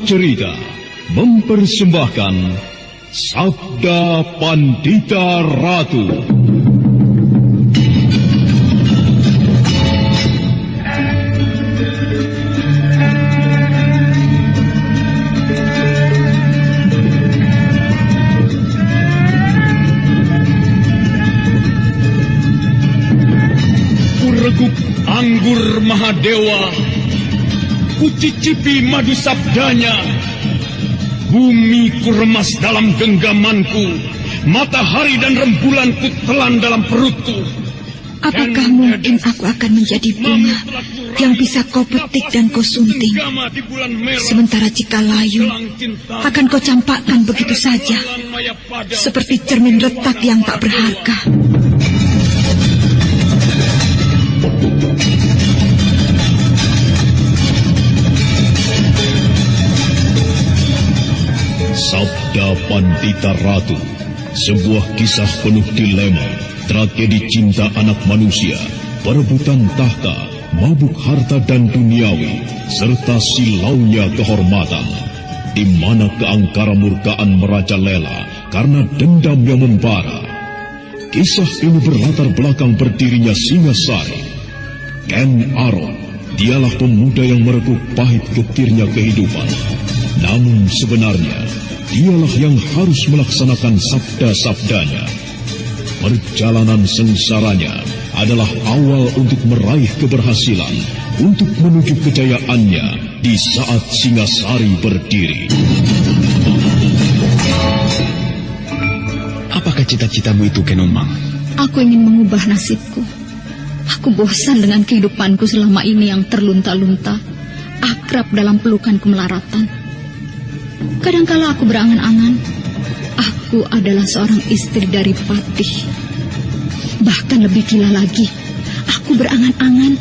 Cerita mempersembahkan Sabda Pandita Ratu. Kureguk anggur Mahadewa, kucicipi madu sabdanya. Bumi ku remas dalam genggamanku, matahari dan rembulan ku telan dalam perutku. Apakah mungkin aku akan menjadi bunga yang bisa kau petik dan kau sunting? Sementara jika layu, akan kau campakkan begitu saja, seperti cermin retak yang tak berharga. Sabda Pandita Ratu, sebuah kisah penuh dilema, tragedi cinta anak manusia, perebutan tahta, mabuk harta dan duniawi, serta silaunya kehormatan, di mana keangkara murkaan merajalela karena dendam yang membara. Kisah ini berlatar belakang berdirinya Singasari. Ken Arok, dialah pemuda yang merekuk pahit getirnya kehidupan. Namun sebenarnya, dialah yang harus melaksanakan sabda-sabdanya. Perjalanan sengsaranya adalah awal untuk meraih keberhasilan, untuk menuju kejayaannya di saat Singasari berdiri. Apakah cita-citamu itu, Kenomang? Aku ingin mengubah nasibku. Aku bosan dengan kehidupanku selama ini yang terlunta-lunta, akrab dalam pelukan kemelaratan. Kadangkala aku berangan-angan, aku adalah seorang istri dari Patih. Bahkan lebih gila lagi, aku berangan-angan,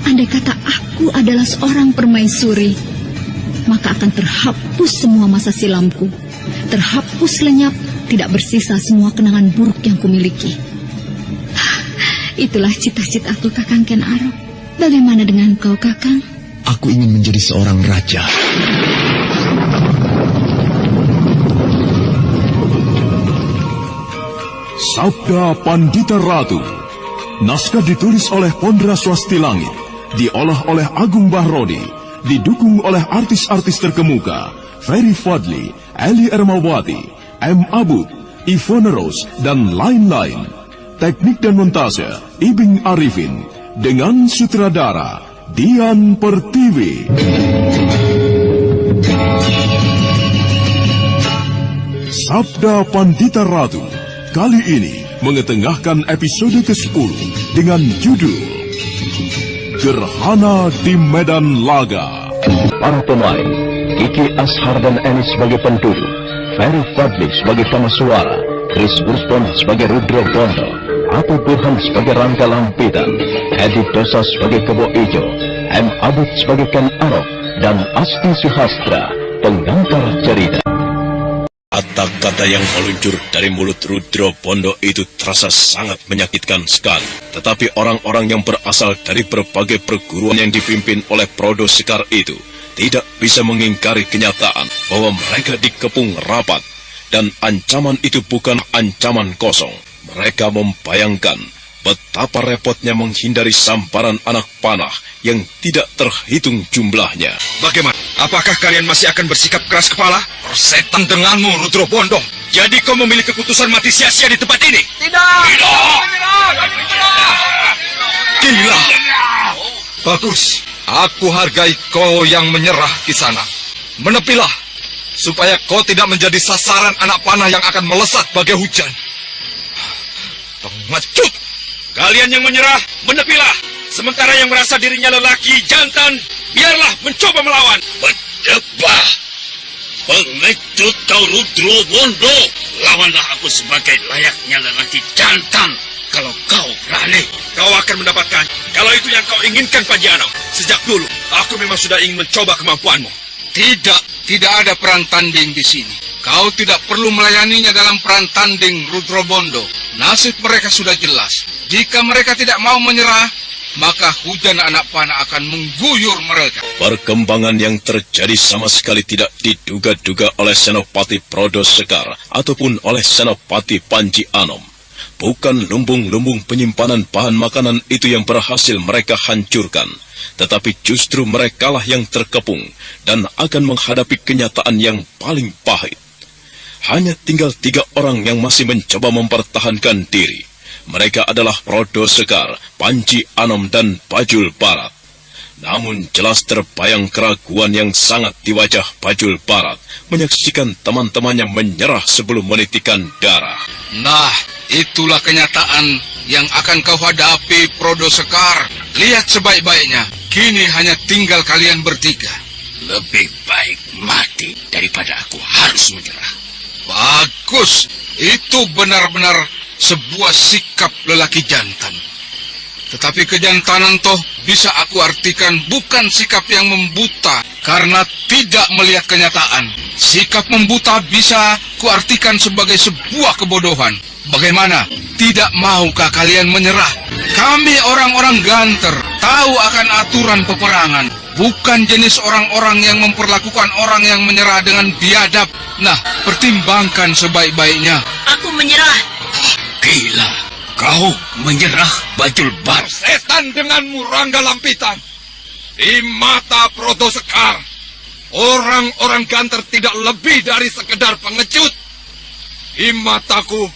andai kata aku adalah seorang permaisuri, maka akan terhapus semua masa silamku, terhapus lenyap, tidak bersisa semua kenangan buruk yang kumiliki. Itulah cita-citaku, Kakang Ken Arok. Bagaimana dengan kau, Kakang? Aku ingin menjadi seorang raja. Sabda Pandita Ratu. Naskah ditulis oleh Pondra Swasti Langit, diolah oleh Agung Bahrodi, didukung oleh artis-artis terkemuka Ferry Fadli, Eli Ermawati, M. Abud, Ivone Rose, dan lain-lain. Teknik dan montase Ibing Arifin, dengan sutradara Dian Pertiwi. Sabda Pandita Ratu kali ini mengetengahkan episode ke-10 dengan judul Gerhana di Medan Laga. Para pemain, Kiki Ashar dan Enis sebagai penduduk, Ferry Fadli sebagai Kamasuara, Chris Burston sebagai Rudro Bondo, Apu Burhan sebagai Rangga Lampitan, Edi Dosa sebagai Kebo Ijo, M. Abud sebagai Ken Arok, dan Asti Suhastra, pengangkar cerita. Kata-kata yang meluncur dari mulut Rudro Bondo itu terasa sangat menyakitkan sekali. Tetapi orang-orang yang berasal dari berbagai perguruan yang dipimpin oleh Prodo Sekar itu tidak bisa mengingkari kenyataan bahwa mereka dikepung rapat. Dan ancaman itu bukan ancaman kosong. Mereka membayangkan betapa repotnya menghindari sambaran anak panah yang tidak terhitung jumlahnya. Bagaimana? Apakah kalian masih akan bersikap keras kepala? Persetan denganmu, Rudro Bondo. Jadi kau memilih keputusan mati sia-sia di tempat ini? Tidak! Gila! Bagus. Aku hargai kau yang menyerah di sana. Menepilah, supaya kau tidak menjadi sasaran anak panah yang akan melesat bagai hujan. Pengecut! Kalian yang menyerah, menepilah. Sementara yang merasa dirinya lelaki jantan, biarlah mencoba melawan. Berdebah! Pengecut kau, Rudro Bondo! Lawanlah aku sebagai layaknya lelaki jantan. Kalau kau berani, Kau akan mendapatkan. Kalau itu yang kau inginkan, Panjiano. Sejak dulu, aku memang sudah ingin mencoba kemampuanmu. Tidak ada peran tanding di sini. Kau tidak perlu melayaninya dalam peran tanding, Rudro Bondo. Nasib mereka sudah jelas. Jika mereka tidak mau menyerah, maka hujan anak panah akan mengguyur mereka. Perkembangan yang terjadi sama sekali tidak diduga-duga oleh Senopati Prodo Sekar ataupun oleh Senopati Panji Anom. Bukan lumbung-lumbung penyimpanan bahan makanan itu yang berhasil mereka hancurkan, tetapi justru merekalah yang terkepung dan akan menghadapi kenyataan yang paling pahit. Hanya tinggal 3 orang yang masih mencoba mempertahankan diri. Mereka adalah Prodo Sekar, Panji Anom, dan Bajul Barat. Namun jelas terbayang keraguan yang sangat di wajah Bajul Barat menyaksikan teman-temannya menyerah sebelum menitikan darah. Nah, itulah kenyataan yang akan kau hadapi, Prodo Sekar. Lihat sebaik-baiknya, kini hanya tinggal kalian bertiga. Lebih baik mati daripada aku harus menyerah. Bagus, itu benar-benar sebuah sikap lelaki jantan. Tetapi kejantanan toh bisa aku artikan bukan sikap yang membuta karena tidak melihat kenyataan. Sikap membuta bisa kuartikan sebagai sebuah kebodohan. Bagaimana? Tidak maukah kalian menyerah? Kami orang-orang Ganter tahu akan aturan peperangan. Bukan jenis orang-orang yang memperlakukan orang yang menyerah dengan biadab. Nah, pertimbangkan sebaik-baiknya. Aku menyerah. Gila, kau menyerah, Bajul Barat. Setan denganmu, Rangga Lampitan. Di mata Prodo Sekar, orang-orang Ganter tidak lebih dari sekedar pengecut. Di mataku,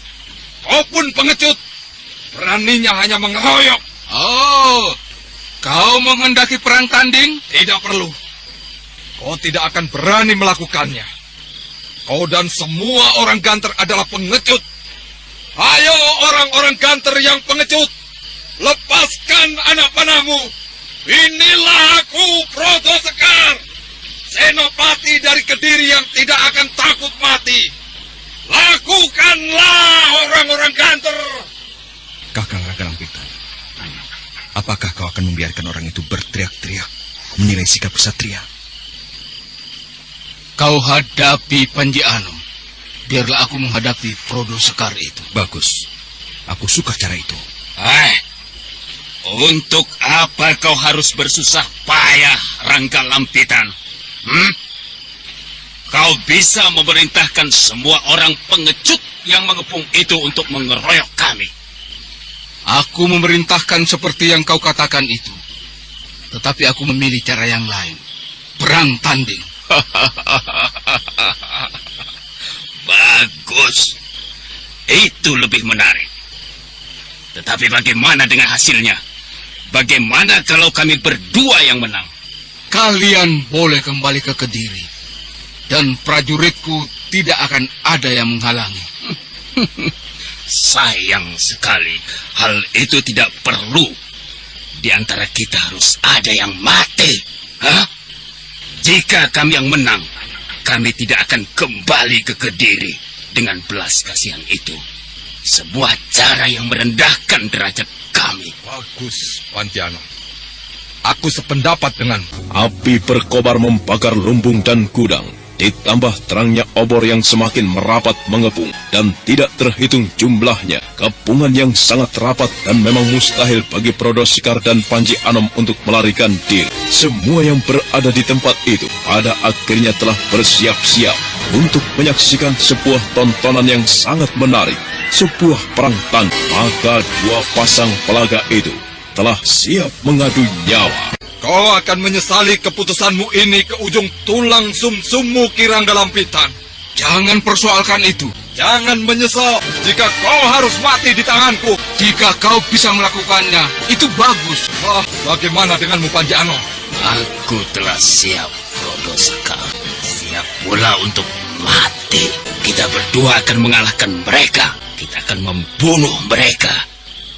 kau pun pengecut. Beraninya hanya mengeroyok. Oh, kau menghendaki perang tanding? Tidak perlu. Kau tidak akan berani melakukannya. Kau dan semua orang Ganter adalah pengecut. Ayo orang-orang Ganter yang pengecut, lepaskan anak panahmu. Inilah aku, Prodo Sekar, senopati dari Kediri yang tidak akan takut mati. Lakukanlah orang-orang Ganter. Kakang Rangga Lampitan, apakah kau akan membiarkan orang itu berteriak-teriak menilai sikap kesatria? Kau hadapi Panji Anom. Biarlah aku menghadapi Prodo Sekar itu. Bagus, aku suka cara itu. Untuk apa kau harus bersusah payah, Rangga Lampitan? Kau bisa memerintahkan semua orang pengecut yang mengepung itu untuk mengeroyok kami. Aku memerintahkan seperti yang kau katakan itu. Tetapi aku memilih cara yang lain. Perang tanding. Bagus. Itu lebih menarik. Tetapi bagaimana dengan hasilnya? Bagaimana kalau kami berdua yang menang? Kalian boleh kembali ke Kediri. Dan prajuritku tidak akan ada yang menghalangi. Sayang sekali. Hal itu tidak perlu. Di antara kita harus ada yang mati. Jika kami yang menang, kami tidak akan kembali ke Kediri dengan belas kasihan itu. Sebuah cara yang merendahkan derajat kami. Bagus, Panji Anom. Aku sependapat denganmu. Api berkobar membakar lumbung dan gudang. Ditambah terangnya obor yang semakin merapat mengepung dan tidak terhitung jumlahnya. Kepungan yang sangat rapat dan memang mustahil bagi Prodo Sekar dan Panji Anom untuk melarikan diri. Semua yang berada di tempat itu pada akhirnya telah bersiap-siap untuk menyaksikan sebuah tontonan yang sangat menarik. Sebuah perang tanding. Maka 2 pasang pelaga itu telah siap mengadu nyawa. Kau akan menyesali keputusanmu ini ke ujung tulang sumsummu, Ki Rangga Lampitan. Jangan persoalkan itu. Jangan menyesal jika kau harus mati di tanganku. Jika kau bisa melakukannya, itu bagus. Bagaimana denganmu, Panji Anom? Aku telah siap, Prodo Sekar. Siap pula untuk mati. Kita berdua akan mengalahkan mereka. Kita akan membunuh mereka.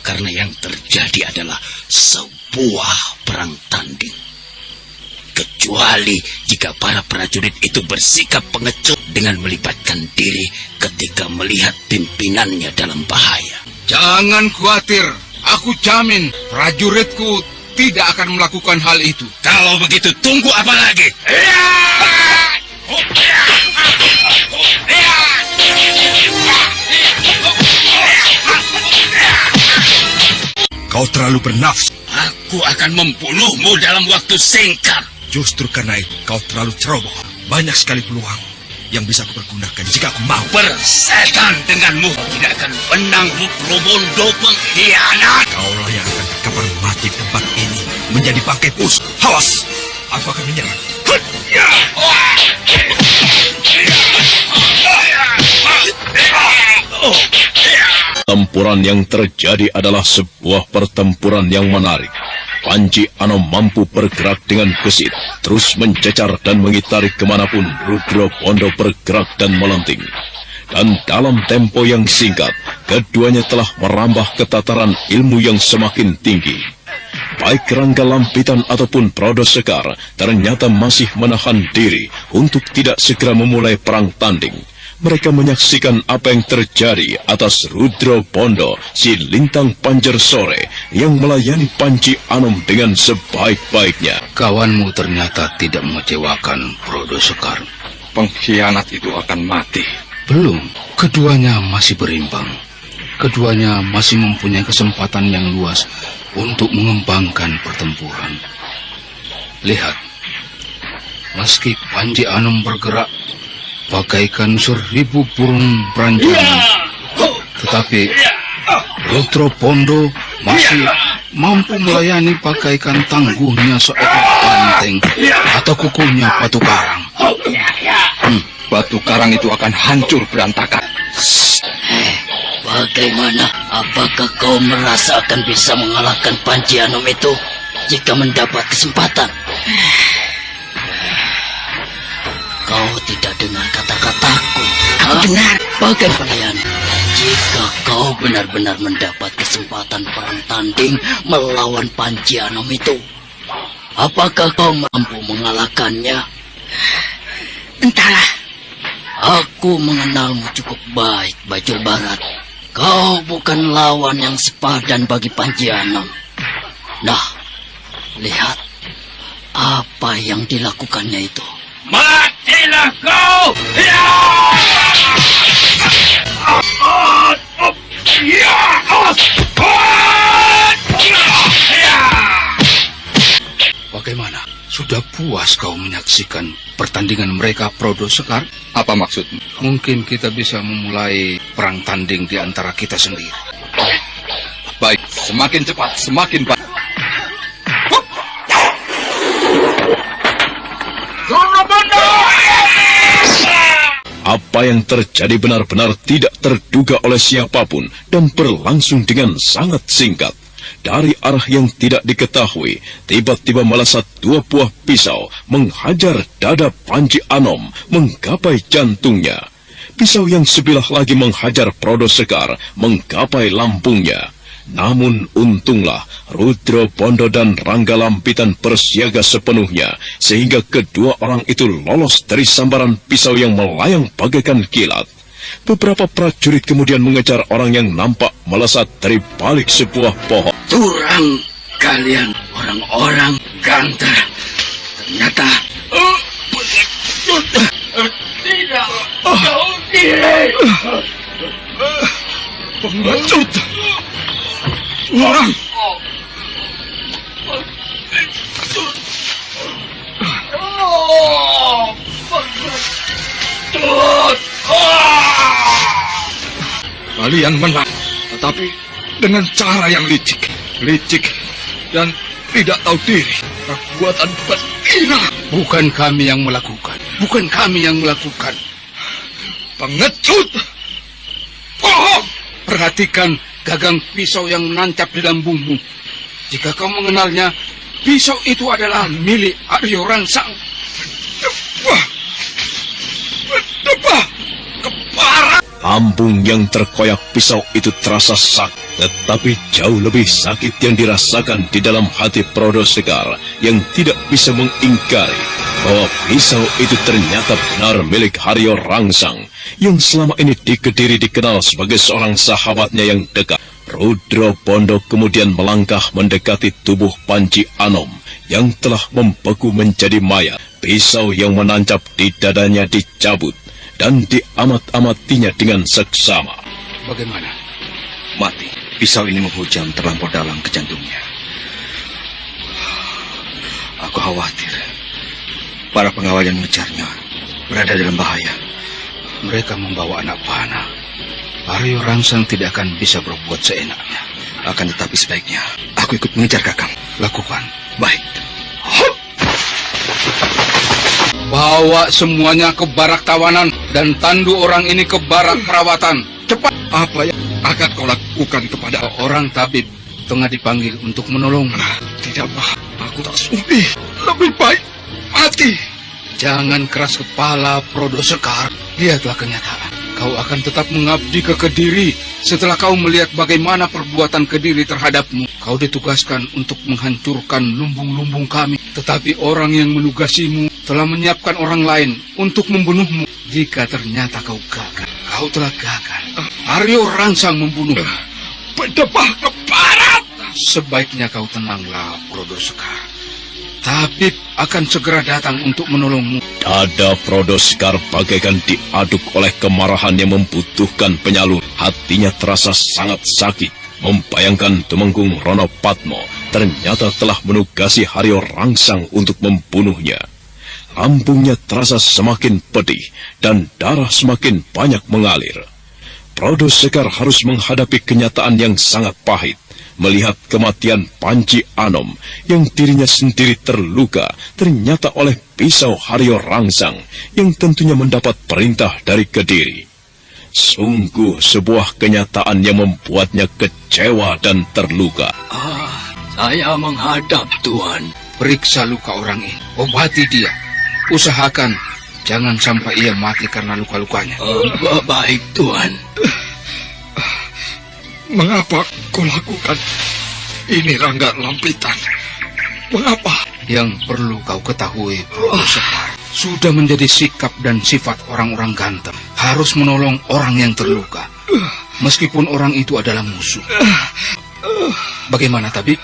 Karena yang terjadi adalah sebuah perang tanding. Kecuali jika para prajurit itu bersikap pengecut dengan melibatkan diri ketika melihat pimpinannya dalam bahaya. Jangan khawatir. Aku jamin prajuritku tidak akan melakukan hal itu. Kalau begitu tunggu apa lagi? Kau terlalu bernafsu. Aku Aku akan membunuhmu dalam waktu singkat. Justru karena itu kau terlalu ceroboh. Banyak sekali peluang yang bisa kupergunakan jika aku mau. Persetan denganmu. Tidak akan menang, Bondo pengkhianat. Kaulah yang akan kabar mati di tempat ini menjadi bangkai busuk. Awas, aku akan menyerang. Tempuran yang terjadi adalah sebuah pertempuran yang menarik. Panji Anom mampu bergerak dengan gesit, terus mencecar dan mengitari kemanapun Rudro Pondo bergerak dan melenting. Dan dalam tempo yang singkat, keduanya telah merambah ke tataran ilmu yang semakin tinggi. Baik Rangga Lampitan ataupun Prodo Sekar ternyata masih menahan diri untuk tidak segera memulai perang tanding. Mereka menyaksikan apa yang terjadi atas Rudro Pondo, si Lintang Panjer Sore, yang melayani Panji Anom dengan sebaik-baiknya. Kawanmu ternyata tidak mengecewakan, Prodo Sekar. Pengkhianat itu akan mati. Belum, keduanya masih berimbang. Keduanya masih mempunyai kesempatan yang luas untuk mengembangkan pertempuran. Lihat, meski Panji Anom bergerak bagaikan 1000 burung beranjang, tetapi Rudro Pondo masih mampu melayani bagaikan tangguhnya seekor banteng atau kukunya batu karang. Batu karang itu akan hancur berantakan. Bagaimana? Apakah kau merasa akan bisa mengalahkan Panji Anom itu jika mendapat kesempatan? Kau tidak dengar kata-kataku. Aku dengar. Bagaimana? Jika kau benar-benar mendapat kesempatan perang tanding melawan Panji Anom itu, apakah kau mampu mengalahkannya? Entahlah. Aku mengenalmu cukup baik, Bajul Barat. Kau bukan lawan yang sepadan bagi Panji Anom. Nah, lihat apa yang dilakukannya itu. Matilah kau! Bagaimana? Sudah puas kau menyaksikan pertandingan mereka, Prodo Sekar? Apa maksudmu? Mungkin kita bisa memulai perang tanding di antara kita sendiri. Baik, semakin cepat, semakin baik. Apa yang terjadi benar-benar tidak terduga oleh siapapun dan berlangsung dengan sangat singkat. Dari arah yang tidak diketahui, tiba-tiba melesat 2 buah pisau menghajar dada Panji Anom menggapai jantungnya. Pisau yang sebilah lagi menghajar Prodo Sekar menggapai lambungnya. Namun untunglah Rudro Pondo dan Rangga Lampitan bersiaga sepenuhnya sehingga kedua orang itu lolos dari sambaran pisau yang melayang bagaikan kilat. Beberapa prajurit kemudian mengejar orang yang nampak melesat dari balik sebuah pohon. Curang kalian, orang-orang gantar. Ternyata tidak tahu diri. Pengecut! Orang! Kalian menang, tetapi dengan cara yang licik. Licik dan tidak tahu diri. Perbuatan berzina. Bukan kami yang melakukan. Bukan kami yang melakukan. Pengecut! Bohong! Perhatikan gagang pisau yang menancap di lambungmu. Jika kau mengenalnya, pisau itu adalah milik Aryo Rangsang. Debah! Debah! Keparat! Lambung yang terkoyak pisau itu terasa sakit, tetapi jauh lebih sakit yang dirasakan di dalam hati Prodo Sekar yang tidak bisa mengingkari bahwa pisau itu ternyata benar milik Aryo Rangsang yang selama ini di Kediri dikenal sebagai seorang sahabatnya yang dekat. Rudro Pondo kemudian melangkah mendekati tubuh Panji Anom yang telah membeku menjadi mayat. Pisau yang menancap di dadanya dicabut dan diamat-amatinya dengan seksama. Bagaimana? Mati. Pisau ini menghujam terlampau dalam ke jantungnya. Aku khawatir. Para pengawal yang mengejarnya berada dalam bahaya. Mereka membawa anak panah. Aryo Rangsang tidak akan bisa berbuat seenaknya. Akan tetapi sebaiknya aku ikut mengejar Kakang. Lakukan. Baik. Bawa semuanya ke barak tawanan dan tandu orang ini ke barak perawatan. Cepat. Apa yang akan kau lakukan kepada Orang tabib tengah dipanggil untuk menolong. Tidak, Pak. Aku tak sudi. Lebih baik mati. Jangan keras kepala, Prodo Sekar. Lihatlah kenyataan. Kau akan tetap mengabdi ke Kediri setelah kau melihat bagaimana perbuatan Kediri terhadapmu. Kau ditugaskan untuk menghancurkan lumbung-lumbung kami. Tetapi orang yang menugasimu telah menyiapkan orang lain untuk membunuhmu. Jika ternyata kau gagal, kau telah gagal. Aryo Rangsang membunuhmu. Berdebah ke barat. Sebaiknya kau tenanglah, Prodo Sekar. Tabib akan segera datang untuk menolongmu. Dada Prodo Sekar bagaikan diaduk oleh kemarahan yang membutuhkan penyalur. Hatinya terasa sangat sakit. Membayangkan Tumenggung Ronopatmo ternyata telah menugasi Aryo Rangsang untuk membunuhnya. Lambungnya terasa semakin pedih dan darah semakin banyak mengalir. Prodo Sekar harus menghadapi kenyataan yang sangat pahit. Melihat kematian Panji Anom yang dirinya sendiri terluka ternyata oleh pisau Aryo Rangsang yang tentunya mendapat perintah dari Kediri. Sungguh sebuah kenyataan yang membuatnya kecewa dan terluka. Saya menghadap, Tuan. Periksa luka orang ini. Obati dia. Usahakan jangan sampai ia mati karena luka-lukanya. Baik, Tuan. Mengapa kau lakukan ini, Rangga Lampitan? Mengapa? Yang perlu kau ketahui, Prodo Sekar, sudah menjadi sikap dan sifat orang-orang ganteng. Harus menolong orang yang terluka, meskipun orang itu adalah musuh. Bagaimana, Tabib?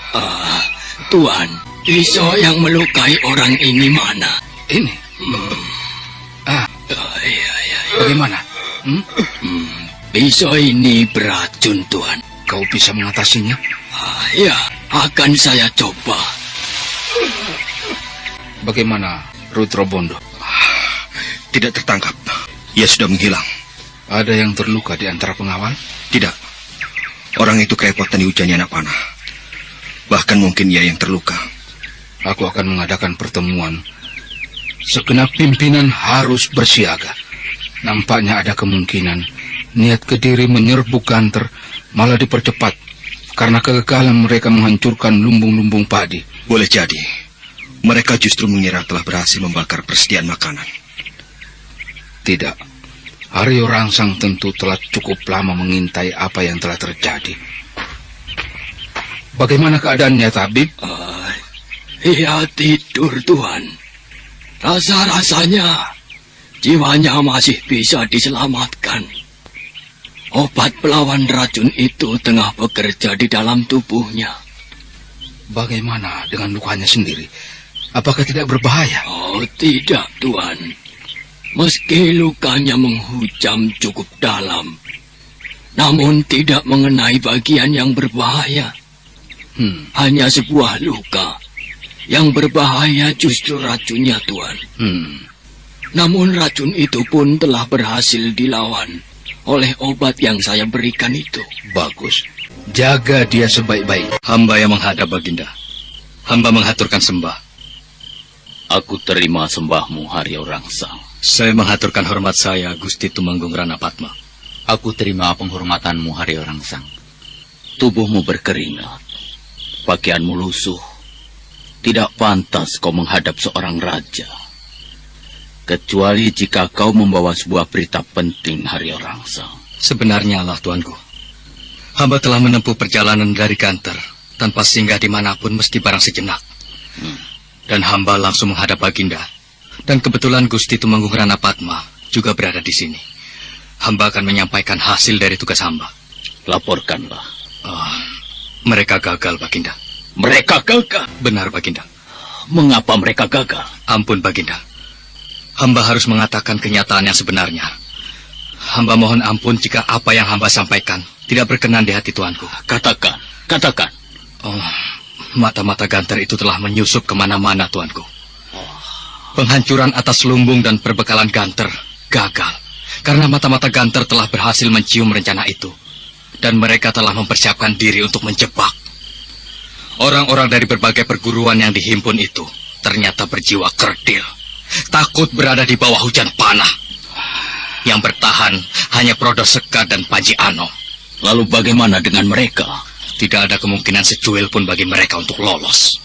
Tuan, pisau yang melukai orang ini mana? Ini. Iya. Bagaimana? Pisau ini beracun, Tuan. Kau bisa mengatasinya? Ya, akan saya coba. Bagaimana, Rudro Bondo? Tidak tertangkap. Ia sudah menghilang. Ada yang terluka di antara pengawal? Tidak. Orang itu kerepotan dihujani anak panah. Bahkan mungkin ia yang terluka. Aku akan mengadakan pertemuan. Segenap pimpinan harus bersiaga. Nampaknya ada kemungkinan niat Kediri menyerbu Ganter malah dipercepat karena kegagalan mereka menghancurkan lumbung-lumbung padi. Boleh jadi. Mereka justru mengira telah berhasil membakar persediaan makanan. Tidak. Aryo Rangsang tentu telah cukup lama mengintai apa yang telah terjadi. Bagaimana keadaannya, Tabib? Ia tidur, Tuan. Rasa-rasanya jiwanya masih bisa diselamatkan. Obat pelawan racun itu tengah bekerja di dalam tubuhnya. Bagaimana dengan lukanya sendiri? Apakah tidak berbahaya? Oh, tidak, Tuan. Meski lukanya menghujam cukup dalam, namun tidak mengenai bagian yang berbahaya. Hanya sebuah luka. Yang berbahaya justru racunnya, Tuan. Namun racun itu pun telah berhasil dilawan oleh obat yang saya berikan itu. Bagus. Jaga dia sebaik-baik. Hamba yang menghadap, Baginda. Hamba menghaturkan sembah. Aku terima sembahmu, Aryo Rangsang. Saya menghaturkan hormat saya, Gusti Tumenggung Ranapatma. Aku terima penghormatanmu, Aryo Rangsang. Tubuhmu berkeringat, pakaianmu lusuh. Tidak pantas kau menghadap seorang raja. Kecuali jika kau membawa sebuah berita penting, Aryo Rangsang. Sebenarnya lah, Tuanku. Hamba telah menempuh perjalanan dari Ganter tanpa singgah dimanapun meski barang sejenak. Dan hamba langsung menghadap Baginda. Dan kebetulan Gusti Tumenggung Ranapatma juga berada di sini. Hamba akan menyampaikan hasil dari tugas hamba. Laporkanlah. Mereka gagal, Baginda. Mereka gagal? Benar, Baginda. Mengapa mereka gagal? Ampun, Baginda. Hamba harus mengatakan kenyataan yang sebenarnya. Hamba mohon ampun jika apa yang hamba sampaikan tidak berkenan di hati Tuanku. Katakan. Mata-mata Ganter itu telah menyusup kemana-mana, tuanku. Penghancuran atas lumbung dan perbekalan Ganter gagal, karena mata-mata Ganter telah berhasil mencium rencana itu. Dan mereka telah mempersiapkan diri untuk menjebak. Orang-orang dari berbagai perguruan yang dihimpun itu ternyata berjiwa kerdil, takut berada di bawah hujan panah. Yang bertahan hanya Prodo Sekar dan Panji Anom. Lalu bagaimana dengan mereka? Tidak ada kemungkinan secuil pun bagi mereka untuk lolos.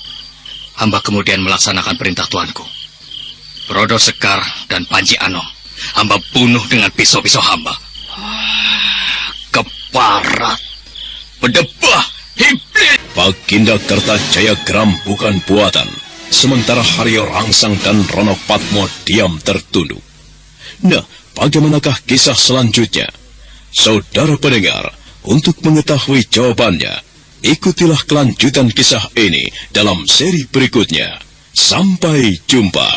Hamba kemudian melaksanakan perintah tuanku. Prodo Sekar dan Panji Anom hamba bunuh dengan pisau-pisau hamba. Keparat, berdebah, iblis. Baginda Kertajaya bukan buatan, sementara Haryo Rangsang dan Rono Patmo diam tertunduk. Nah, bagaimanakah kisah selanjutnya? Saudara pendengar, untuk mengetahui jawabannya, ikutilah kelanjutan kisah ini dalam seri berikutnya. Sampai jumpa.